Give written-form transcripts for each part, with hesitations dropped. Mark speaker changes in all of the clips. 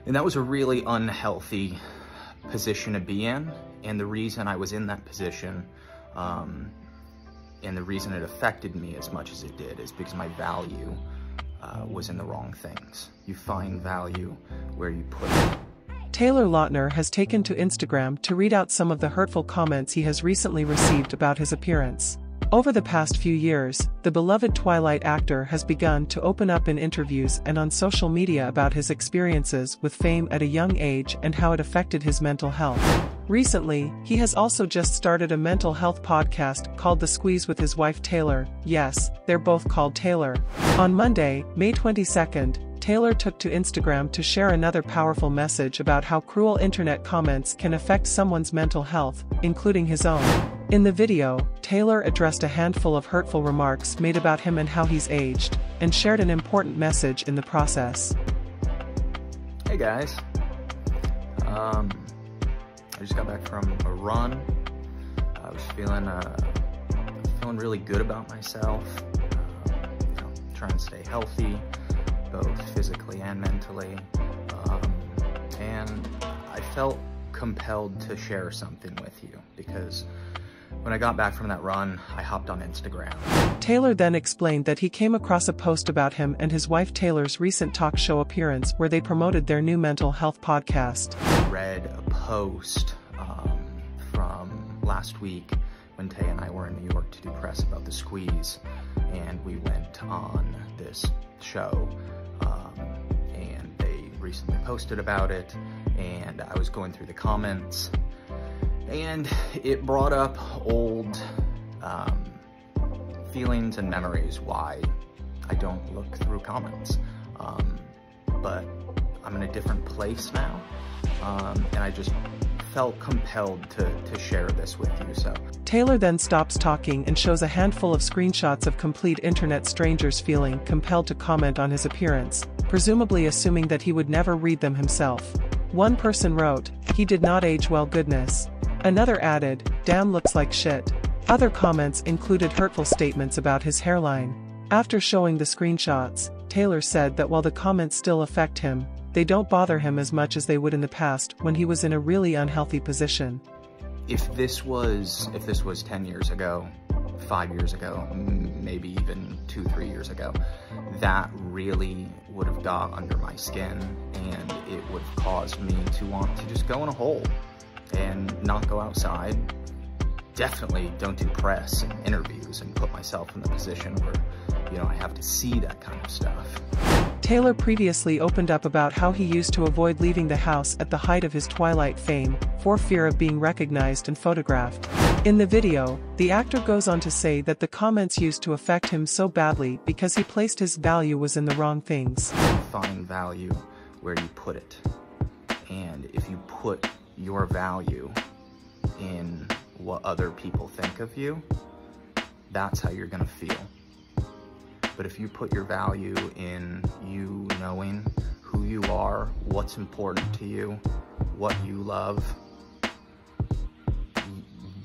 Speaker 1: And that was a really unhealthy position to be in. And the reason I was in that position, and the reason it affected me as much as it did, is because my value was in the wrong things. You find value where you put it.
Speaker 2: Taylor Lautner has taken to Instagram to read out some of the hurtful comments he has recently received about his appearance. Over the past few years, the beloved Twilight actor has begun to open up in interviews and on social media about his experiences with fame at a young age and how it affected his mental health. Recently, he has also just started a mental health podcast called The Squeeze with his wife Taylor. Yes, they're both called Taylor. On Monday, May 22nd, Taylor took to Instagram to share another powerful message about how cruel internet comments can affect someone's mental health, including his own. In the video, Taylor addressed a handful of hurtful remarks made about him and how he's aged, and shared an important message in the process.
Speaker 1: Hey guys, I just got back from a run. I was feeling really good about myself, trying to stay healthy, both physically and mentally, and I felt compelled to share something with you because when I got back from that run, I hopped on Instagram.
Speaker 2: Taylor then explained that he came across a post about him and his wife Taylor's recent talk show appearance where they promoted their new mental health podcast.
Speaker 1: I read a post from last week when Tay and I were in New York to do press about The Squeeze, and we went on this show, and they recently posted about it, and I was going through the comments, and it brought up old feelings and memories why I don't look through comments. But I'm in a different place now, and I just felt compelled to share this with you. So
Speaker 2: Taylor then stops talking and shows a handful of screenshots of complete internet strangers feeling compelled to comment on his appearance, presumably assuming that he would never read them himself. One person wrote, "He did not age well, goodness." Another added, "Damn, looks like shit." Other comments included hurtful statements about his hairline. After showing the screenshots, Taylor said that while the comments still affect him, they don't bother him as much as they would in the past when he was in a really unhealthy position.
Speaker 1: If this was 10 years ago, 5 years ago, maybe even 2-3 years ago, that really would have got under my skin, and it would have caused me to want to just go in a hole and not go outside. Definitely don't do press and interviews and put myself in the position where, I have to see that kind of stuff.
Speaker 2: Taylor previously opened up about how he used to avoid leaving the house at the height of his Twilight fame, for fear of being recognized and photographed. In the video, the actor goes on to say that the comments used to affect him so badly because he placed his value was in the wrong things.
Speaker 1: Find value where you put it. And if you put your value in what other people think of you, that's how you're gonna feel. But if you put your value in you knowing who you are, what's important to you, what you love,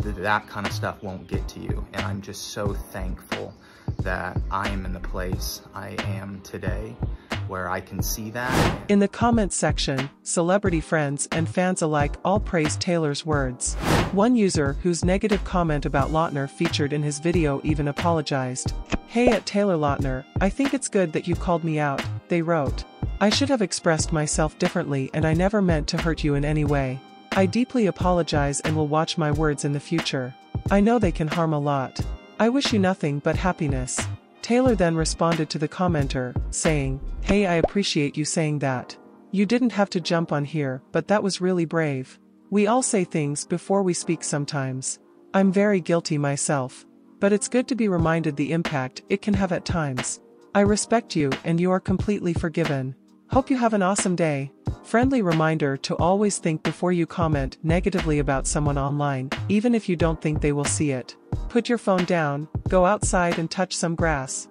Speaker 1: that kind of stuff won't get to you. And I'm just so thankful that I am in the place I am today where I can see that.
Speaker 2: In the comments section, celebrity friends and fans alike all praised Taylor's words. One user whose negative comment about Lautner featured in his video even apologized. "Hey at Taylor Lautner, I think it's good that you called me out," they wrote. "I should have expressed myself differently and I never meant to hurt you in any way. I deeply apologize and will watch my words in the future. I know they can harm a lot. I wish you nothing but happiness." Taylor then responded to the commenter, saying, "Hey, I appreciate you saying that. You didn't have to jump on here, but that was really brave. We all say things before we speak sometimes. I'm very guilty myself. But it's good to be reminded the impact it can have at times. I respect you and you are completely forgiven. Hope you have an awesome day." Friendly reminder to always think before you comment negatively about someone online, even if you don't think they will see it. Put your phone down, go outside and touch some grass.